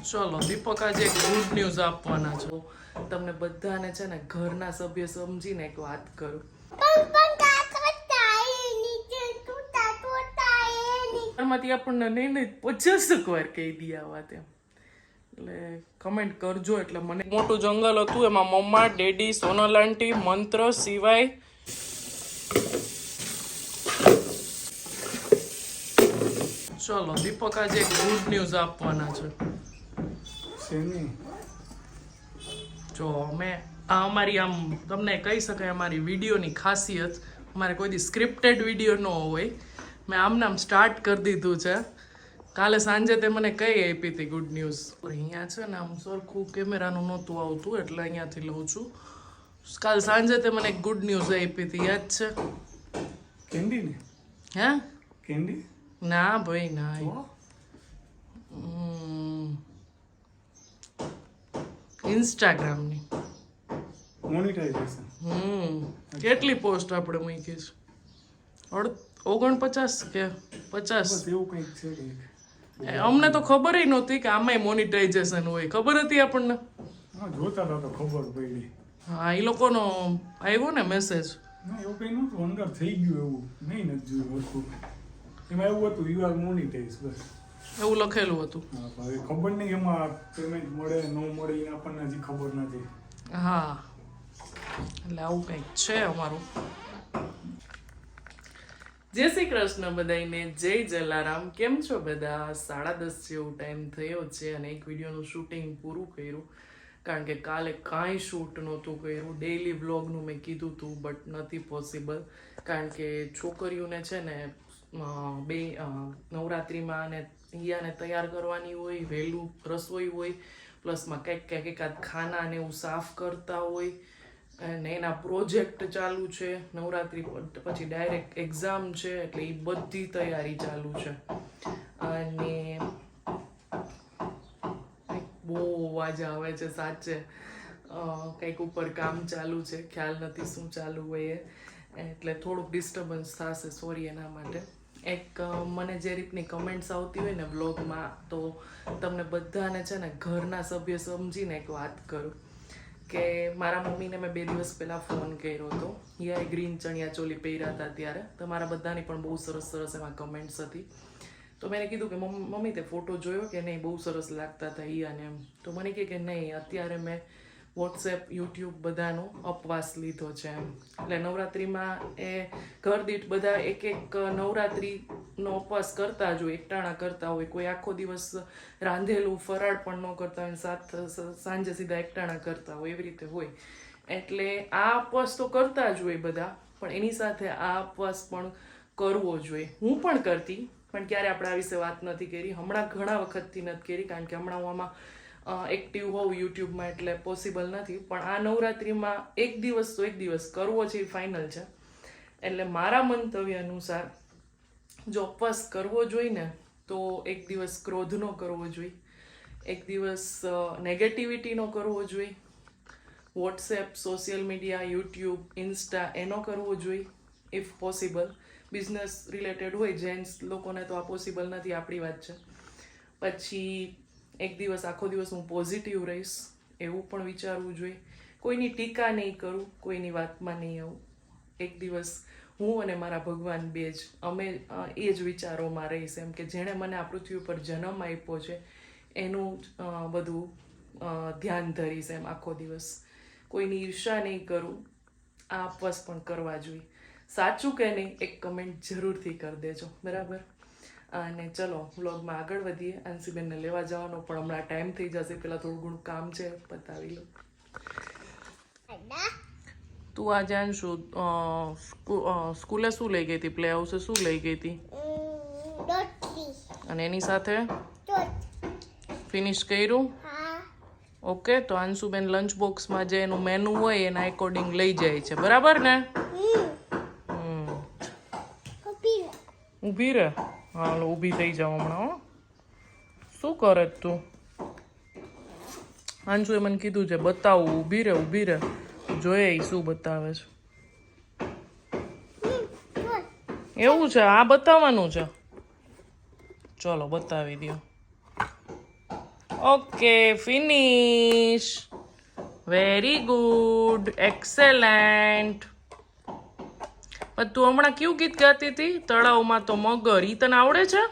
ચલો દીપક આજે એક ગુડ ન્યૂઝ આપવાના છો. તમને બધાને છે ને ઘરના સભ્ય સમજીને એક વાત કરું. ઘરમાંથી આપણને નહીં 50 વાર કહી દી આ વાત એમ. એટલે કમેન્ટ કરજો. એટલે મને મોટું જંગલ હતું, એમાં મમ્મા, ડેડી, સોનલ આંટી, મંત્ર સિવાય ચલો દીપક આજે એક ગુડ ન્યૂઝ આપવાના છે. જો અમે આ અમારી આમ તમને કહી શકાય અમારી વિડીયોની ખાસિયત, અમારે કોઈ દી સ્ક્રિપ્ટેડ વિડીયો ન હોય. મેં આમને આમ સ્ટાર્ટ કરી દીધું છે. કાલે સાંજે તે મને કઈ આપી હતી ગુડ ન્યૂઝ. અહીંયા છે ને આમ સરખું કેમેરાનું નહોતું આવતું એટલે અહીંયાથી લઉં છું. કાલ સાંજે તે મને એક ગુડ ન્યૂઝ આપી હતી, યાદ છે? કેન્ડી ને? હે કેન્ડી? ના ભાઈ ના. ઇન્સ્ટાગ્રામની મોનેટાઇઝેશન. કેટલી પોસ્ટ આપણે મૂકી છે? 49 કે 50? એવું કંઈક છે કંઈક. અમને તો ખબર નહોતી કે આમાંય મોનિટાઇઝેશન હોય. ખબર હતી આપણને? હા, જોતા હતા તો ખબર પડી. હા, એ લોકોનો આવ્યો ને મેસેજ. ના, એવું કંઈ નહોતું, અંદર થઈ ગયું એવું. નહીં નથી જોયું વસ્તુ. એમાં એવું હતું યુ આર મોનિટાઇઝ, બસ એવું લખેલું હતું. હા, હવે ખબર નહીં એમાં પેમેન્ટ મળે ન મળે એ આપણને હજી ખબર નથી. હા, એટલે આવું કંઈક છે અમારું. જય શ્રી કૃષ્ણ બધાને, જય જલારામ. કેમ છો બધા? 10:30 જેવો ટાઈમ થયો છે અને એક વિડીયોનું શૂટિંગ પૂરું કર્યું. કારણ કે કાલે કાંઈ શૂટ નહોતું કર્યું. ડેઈલી વ્લોગનું મેં કીધું હતું બટ નથી પોસિબલ. કારણ કે છોકરીઓને છે ને બે નવરાત્રિમાં અને ઈયાને તૈયાર કરવાની હોય, વહેલું રસોઈ હોય, પ્લસમાં કંઈક એકાદ ખાના ને એવું સાફ કરતા હોય, અને એના પ્રોજેક્ટ ચાલુ છે. નવરાત્રિ પછી ડાયરેક્ટ એક્ઝામ છે, એટલે એ બધી તૈયારી ચાલુ છે. અને બહુ અવાજ આવે છે સાચે. કંઈક ઉપર કામ ચાલુ છે, ખ્યાલ નથી શું ચાલુ હોય એટલે થોડુંક ડિસ્ટર્બન્સ થશે, સોરી એના માટે. એક મને જે રીતની કમેન્ટ્સ આવતી હોય ને બ્લોગમાં, તો તમને બધાને છે ને ઘરના સભ્ય સમજીને એક વાત કરું કે મારા મમ્મીને મેં 2 દિવસ પહેલાં ફોન કર્યો હતો. હિયાએ ગ્રીન ચણિયા ચોલી પહેર્યા હતા ત્યારે. તમારા બધાની પણ બહુ સરસ સરસ એમાં કમેન્ટ્સ હતી. તો મેં કીધું કે મમ્મી તે ફોટો જોયો કે નહીં, બહુ સરસ લાગતા હતા હિયાને એમ. તો મને કહે કે નહીં, અત્યારે મેં વોટ્સએપ, યુટ્યુબ બધાનો અપવાસ લીધો છે એમ. એટલે નવરાત્રિમાં એ ઘર દીઠ બધા એક નવરાત્રિનો ઉપવાસ કરતા જ હોય, એકટાણા કરતા હોય. કોઈ આખો દિવસ રાંધેલું ફરાળ પણ ન કરતા હોય, સાંજે સીધા એકટાણા કરતા હોય, એવી રીતે હોય. એટલે આ ઉપવાસ તો કરતા જ હોય બધા, પણ એની સાથે આ ઉપવાસ પણ કરવો જોઈએ. હું પણ કરતી, પણ ક્યારે આપણે આ વિશે વાત નથી કરી. હમણાં ઘણા વખતથી નથી કરી, કારણ કે હમણાં હું આમાં એક્ટિવ હોઉં યુટ્યુબમાં, એટલે પોસિબલ નથી. પણ આ નવરાત્રિમાં એક દિવસ તો એક દિવસ કરવો છે, એ ફાઇનલ છે. એટલે મારા મંતવ્ય અનુસાર જો ઉપવાસ કરવો જોઈએ ને, તો એક દિવસ ક્રોધ ન કરવો જોઈએ, એક દિવસ નેગેટિવિટી ન કરવો જોઈએ, WhatsApp, social media, YouTube, Insta એનો કરવો જોઈએ ઇફ પોસિબલ. બિઝનેસ રિલેટેડ હોય જેન્ટ્સ લોકોને તો આ પોસિબલ નથી, આપણી વાત છે. પછી એક દિવસ આખો દિવસ હું પોઝિટિવ રહીશ, એવું પણ વિચારવું જોઈએ. કોઈની ટીકા નહીં કરું, કોઈની વાતમાં નહીં આવું. એક દિવસ હું અને મારા ભગવાન બે જ, અમે એ જ વિચારોમાં રહીશ એમ, કે જેણે મને આ પૃથ્વી ઉપર જન્મ આપ્યો છે એનું બધું ધ્યાન ધરીશ એમ આખો દિવસ. કોઈની ઈર્ષા નહીં કરું. આ ઉપવાસ પણ કરવા જોઈએ. સાચું કે નહીં, એક કમેન્ટ જરૂરથી કરી દેજો, બરાબર? અને ચલો વ્લોગમાં આગળ વધીએ. અંશીબેનને લેવા જવાનો પણ હમણાં ટાઈમ થઈ જશે, પેલા થોડું ઘણું કામ છે, પતાવી લો. તું આજે અંશુ સ્કૂલે શું લઈ ગઈ હતી? પ્લે હાઉસે શું લઈ ગઈ હતી? અને એની સાથે ફિનિશ કર્યું? ઓકે, તો અંશુબેન લંચ બોક્સમાં જે એનું મેનુ હોય એના એકોર્ડિંગ લઈ જાય છે, બરાબર ને? ઊભી રહે. હાલો, ઊભી થઈ જાવ હમણાં. શું કરે તું? અંશુએ મને કીધું છે બતાવું. ઊભી રહે, ઊભી રહે. જોઈએ એ શું બતાવે છે. એવું છે? આ બતાવવાનું છે? ચલો બતાવી દો. Okay finish. Very good, excellent. પણ તું હમણાં કયું ગીત ગાતી હતી? તળાવમાં તો મગર. ઈ તને આવડે છે?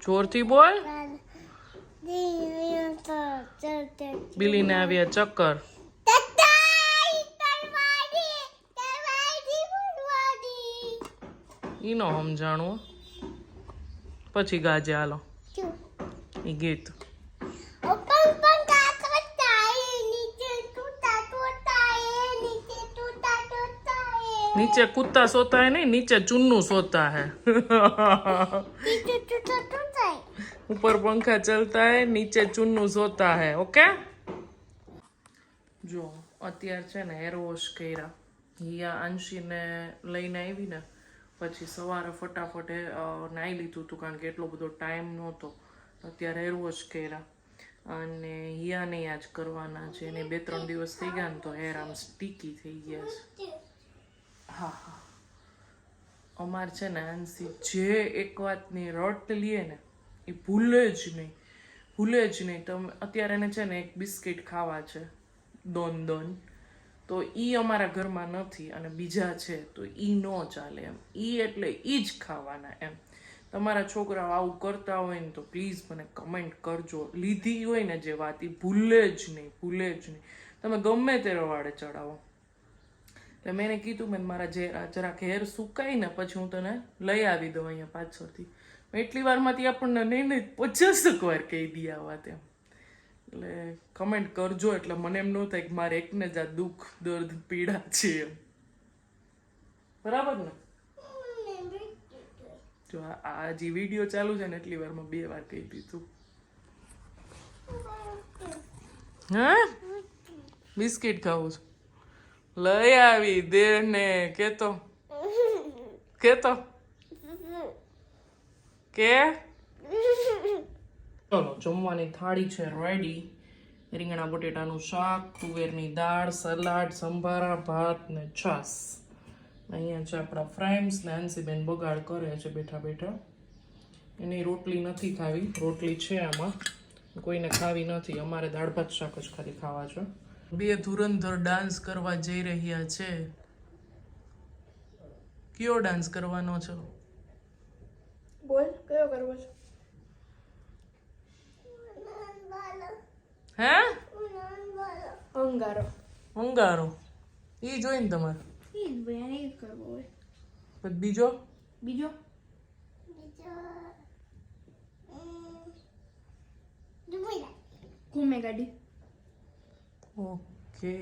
જોરથી બોલ. બિલીને આવ્યા ચક્કર. ઈ નો સમજાણું. પછી ગાજે હાલો ઈ ગીત. नीचे कुत्ता सोता है नहीं, नीचे चुन्नू सोता है. ऊपर पंखा चलता है, नीचे चुन्नू सोता है. ओके. જો અત્યારે છે ને હેર વોશ કર્યા. હિયા અંશીને લઈને આવી ને પછી સવારે ફટાફટ નાહી લીધું હતું કારણ કે એટલો બધો ટાઈમ નહોતો. અત્યારે હેર વોશ કર્યા અને હિયાને આજ કરવાના છે. એને 2-3 દિવસ થઈ ગયા ને તો હેર આમ સ્ટીકી થઈ ગયા છે. હા હા, અમારે છે ને આંસી જે એક વાતની રટ લઈએ ને એ ભૂલે જ નહીં. તમે અત્યારે એને છે ને એક બિસ્કિટ ખાવા છે દોન. તો ઈ અમારા ઘરમાં નથી અને બીજા છે તો ઈ ન ચાલે એમ. ઈ એટલે ઈ જ ખાવાના એમ. તમારા છોકરાઓ આવું કરતા હોય ને તો પ્લીઝ મને કમેન્ટ કરજો. લીધી હોય ને જે વાત એ ભૂલે જ નહીં. તમે ગમે તે રવાડે ચડાવો. એટલે મેં એને કીધું મેં મારા જે જરાક હેર સુકાય ને પછી હું તને લઈ આવી દઉં અહીંયા પાછળથી. એટલી વારમાંથી આપણને નહીં 50 વાર કહી દી આ વાત એમ. એટલે કમેન્ટ કરજો એટલે મને એમ ન થાય કે મારે એકને જ આ દુઃખ દર્દ પીડા છે એમ. બરાબર ને? જો આ જે વિડીયો ચાલુ છે ને એટલી વારમાં 2 વાર કહી દીધું. હા, બિસ્કિટ ખાવું છું. લઈ આવી દે ને. કેતો કે ચલો જમવાની થાળી છે રેડી. રીંગણા બટેટાનું શાક, તુવેરની દાળ, સલાડ, સંભારા, ભાત ને છાસ. અહીંયા છે આપણા ફ્રેન્ડ્સ ને આંસીબેન બગાડ કરે છે બેઠા. એની રોટલી નથી ખાવી. રોટલી છે આમાં, કોઈને ખાવી નથી. અમારે દાળ ભાત શાક જ ખાલી ખાવા છે. 2 ધુરંધર ડાન્સ કરવા જઈ રહ્યા છે. કયો ડાન્સ કરવાનો છે? બોલ, કયો કરવો છે? હે? અંગારો. ઈ જોઈને તમારે ઈ જ ભાઈ, ઈ જ કરવો હોય. પછી બીજો ઘૂમે ગાડી. ઓકે.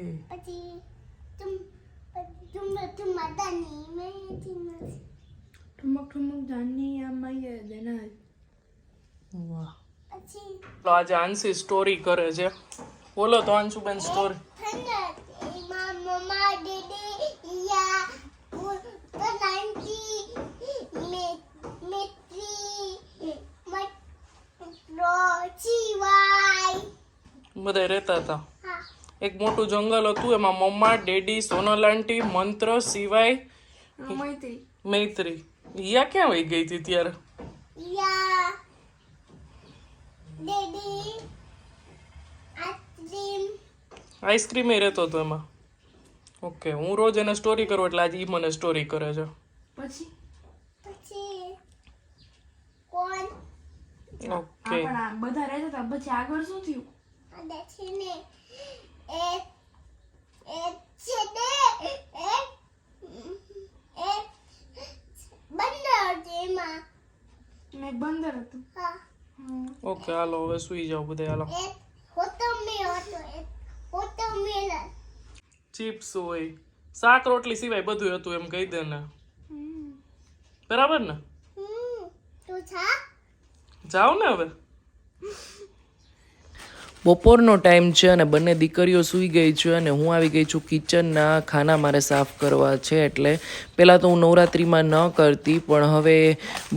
ઠુમક જાની આમાં દેના. વાહ. તો આજે આંસી સ્ટોરી કરે છે. બોલો તો અંશુબેન સ્ટોરી. બધા રહેતા હતા. એક મોટું જંગલ હતું. એમાં મમ્મા, ડેડી, સોનલ આંટી, મંત્ર, સિવાય, મૈત્રી. યા ક્યાં વહી ગઈ હતી ત્યારે? આઈસ્ક્રીમ એ રહેતો હતો એમાં. ઓકે, હું રોજ એને સ્ટોરી કરું એટલે આજે ઈ મને સ્ટોરી કરે છે. પછી ઓકે. બધા રહેતા હતા. પછી આગળ શું થયું? બંદર હતું. ઓકે, હાલો હવે સુઈ જાઓ બધા. હાલો. ચિપ્સ હોય, શાક રોટલી સિવાય બધું હતું એમ કહી દે ને. બરાબર ને? જાઓ ને હવે. બપોરનો ટાઈમ છે અને બંને દીકરીઓ સૂઈ ગઈ છે અને હું આવી ગઈ છું કિચનના ખાના મારે સાફ કરવા છે. એટલે પહેલાં તો હું નવરાત્રિમાં ન કરતી પણ હવે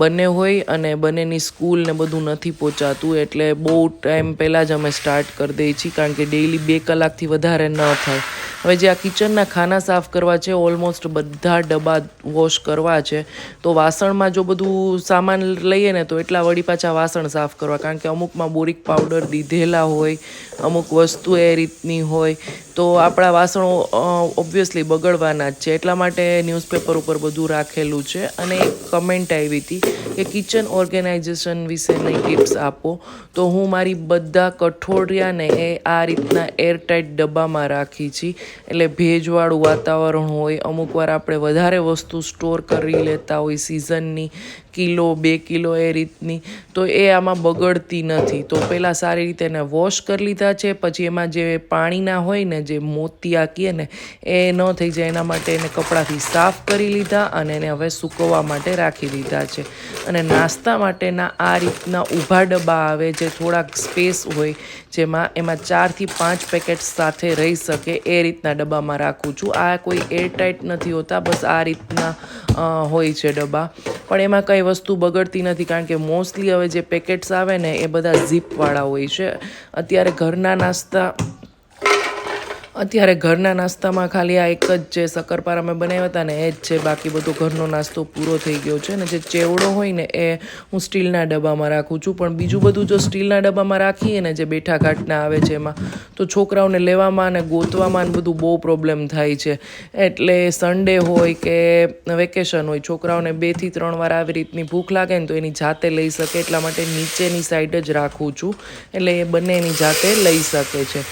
બંને હોય અને બંનેની સ્કૂલ ને બધું નથી પહોંચાતું એટલે બહુ ટાઈમ પહેલાં જ અમે સ્ટાર્ટ કરી દઈએ છીએ કારણ કે ડેઈલી 2 કલાકથી વધારે ન થાય. હવે જે આ કિચનના ખાના સાફ કરવા છે ઓલમોસ્ટ બધા ડબ્બા વોશ કરવા છે. તો વાસણમાં જો બધું સામાન લઈએ ને તો એટલા વળી પાછા વાસણ સાફ કરવા, કારણ કે અમુકમાં બોરિક પાવડર દીધેલા હોય, અમુક વસ્તુ એ રીતની હોય, તો આપણા વાસણો ઓબ્વિયસલી બગડવાના જ છે. એટલા માટે ન્યૂઝપેપર ઉપર બધું રાખેલું છે. અને એક કમેન્ટ આવી હતી કે કિચન ઓર્ગેનાઇઝેશન વિશેની ટિપ્સ આપો. તો હું મારી બધા કઠોળિયાને એ આ રીતના એરટાઇટ ડબ્બામાં રાખી છે. એટલે ભેજવાળું વાતાવરણ હોય, અમુક વાર આપણે વધારે વસ્તુ સ્ટોર કરી લેતા હોય સિઝનની, કિલો 2 કિલો એ રીતની, તો એ આમાં બગડતી નથી. તો પહેલાં સારી રીતે એને વોશ કરી લીધા છે. પછી એમાં જે પાણીના હોય ને, જે મોતિયા કહે ને, એ ન થઈ જાય એના માટે એને કપડાથી સાફ કરી લીધા અને એને હવે સૂકવવા માટે રાખી દીધા છે. અને નાસ્તા માટેના આ રીતના ઊભા ડબ્બા આવે, જે થોડાક સ્પેસ હોય, જેમાં એમાં 4 થી 5 પેકેટ્સ સાથે રહી શકે એ રીતના ડબ્બામાં રાખું છું. આ કોઈ એરટાઇટ નથી હોતા, બસ આ રીતના હોય છે ડબ્બા. પણ એમાં કંઈ વસ્તુ બગડતી નથી, કારણ કે મોસ્ટલી હવે જે પેકેટ્સ આવે ને એ બધા ઝીપવાળા હોય છે. અત્યારે ઘરના નાસ્તામાં ખાલી આ એક જ જે શક્કરપારા મેં બનાવ્યા હતા ને એ જ છે. બાકી બધો ઘરનો નાસ્તો પૂરો થઈ ગયો છે. ને જે ચેવડો હોય ને એ હું સ્ટીલના ડબ્બામાં રાખું છું. પણ બીજું બધું જો સ્ટીલના ડબ્બામાં રાખીએ ને, જે બેઠા ઘાટના આવે છે એમાં, તો છોકરાઓને લેવામાં અને ગોતવામાં ને બધું બહુ પ્રોબ્લેમ થાય છે. એટલે સન્ડે હોય કે વેકેશન હોય, છોકરાઓને 2 થી 3 વાર આવી રીતની ભૂખ લાગે ને તો એની જાતે લઈ શકે. એટલા માટે નીચેની સાઈડ જ રાખું છું, એટલે એ બંને એની જાતે લઈ શકે છે.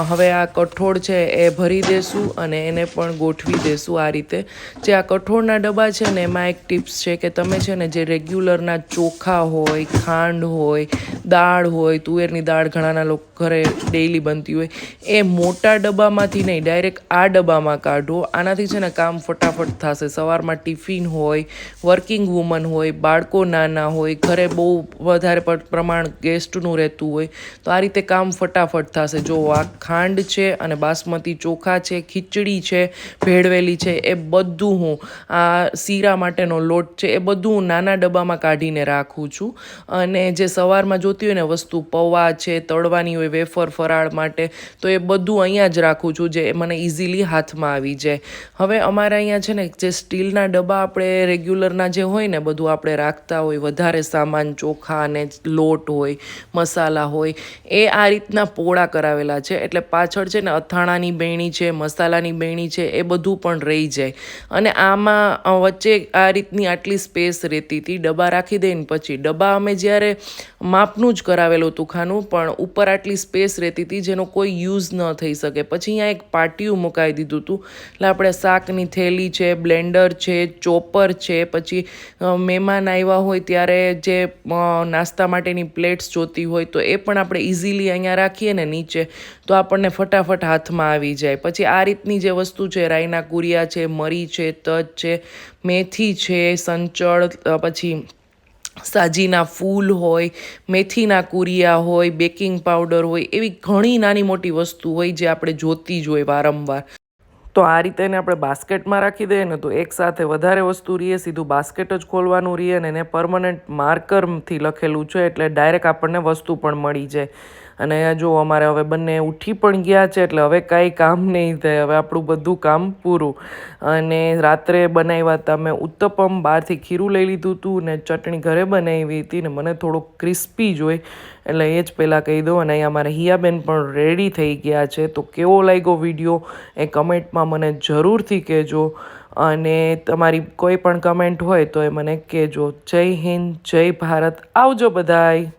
હવે આ કઠોળ છે એ ભરી દેશું અને એને પણ ગોઠવી દેશું આ રીતે. જે આ કઠોળના ડબ્બા છે ને, એમાં એક ટિપ્સ છે કે તમે છે ને જે રેગ્યુલરના ચોખા હોય, ખાંડ હોય, દાળ હોય, તુવેરની દાળ ઘણાના લોકો ઘરે ડેઈલી બનતી હોય, એ મોટા ડબ્બામાંથી નહીં, ડાયરેક્ટ આ ડબ્બામાં કાઢો. આનાથી છે ને કામ ફટાફટ થશે. સવારમાં ટિફિન હોય, વર્કિંગ વુમન હોય, બાળકો નાના હોય, ઘરે બહુ વધારે પ્રમાણ ગેસ્ટનું રહેતું હોય, તો આ રીતે કામ ફટાફટ થશે. જો આ ખાંડ છે અને બાસમતી ચોખા છે, ખીચડી છે, ભેળવેલી છે, એ બધું હું, આ શીરા માટેનો લોટ છે, એ બધું હું નાના ડબ્બામાં કાઢીને રાખું છું. અને જે સવારમાં જોતી હોય ને વસ્તુ, પૌવા છે, તળવાની હોય, વેફર ફરાળ માટે, તો એ બધું અહીંયા જ રાખું છું, જે મને ઇઝીલી હાથમાં આવી જાય. હવે અમારે અહીંયા છે ને જે સ્ટીલના ડબ્બા આપણે રેગ્યુલરના જે હોય ને બધું આપણે રાખતા હોય, વધારે સામાન, ચોખા અને લોટ હોય, મસાલા હોય, એ આ રીતના પોળા કરાવેલા છે. એટલે પાછળ છે ને અથાણાની બેણી છે, મસાલાની બેણી છે, એ બધું પણ રહી જાય. અને આમાં વચ્ચે આ રીતની આટલી સ્પેસ રહેતી હતી. ડબ્બા રાખી દઈને પછી ડબ્બા અમે જ્યારે માપનું જ કરાવેલું હતું ખાનું, પણ ઉપર આટલી સ્પેસ રહેતી હતી જેનો કોઈ યુઝ ન થઈ શકે. પછી અહીંયા એક પાટિયું મુકાઈ દીધું હતું. એટલે આપણે શાકની થેલી છે, બ્લેન્ડર છે, ચોપર છે, પછી મહેમાન આવ્યા હોય ત્યારે જે નાસ્તા માટેની પ્લેટ્સ જોતી હોય તો એ પણ આપણે ઇઝીલી અહીંયા રાખીએ ને નીચે, તો આપણને ફટાફટ હાથમાં આવી જાય. પછી આ રીતની જે વસ્તુ છે, રાઈના કુરિયા છે, મરી છે, તજ છે, મેથી છે, સંચળ, પછી સાજીના ફૂલ હોય, મેથીના કુરિયા હોય, બેકિંગ પાવડર હોય, એવી ઘણી નાની મોટી વસ્તુ હોય જે આપણે જોતી જ હોય વારંવાર. તો આ રીતે એને આપણે બાસ્કેટમાં રાખી દઈએ ને તો એકસાથે વધારે વસ્તુ રહીએ, સીધું બાસ્કેટ જ ખોલવાનું રહીએ ને એને પરમનન્ટ માર્કરથી લખેલું છે, એટલે ડાયરેક્ટ આપણને વસ્તુ પણ મળી જાય. અને જો અમારે હવે બંને ઉઠી પણ ગયા છે, એટલે હવે કાંઈ કામ નહીં થાય, હવે આપણું બધું કામ પૂરું. અને રાત્રે બનાવ્યા હતા મેં ઉત્તપમ, બહારથી ખીરું લઈ લીધું હતું ને ચટણી ઘરે બનાવી હતી, ને મને થોડુંક ક્રિસ્પી જોઈએ એટલે એ જ પહેલાં કહી દઉં. અને અહીંયા મારા હિયાબેન પણ રેડી થઈ ગયા છે. તો કેવો લાગ્યો વિડીયો એ કમેન્ટમાં મને જરૂરથી કહેજો. અને તમારી કોઈ પણ કમેન્ટ હોય તો એ મને કહેજો. જય હિન્દ, જય ભારત, આવજો બધાય.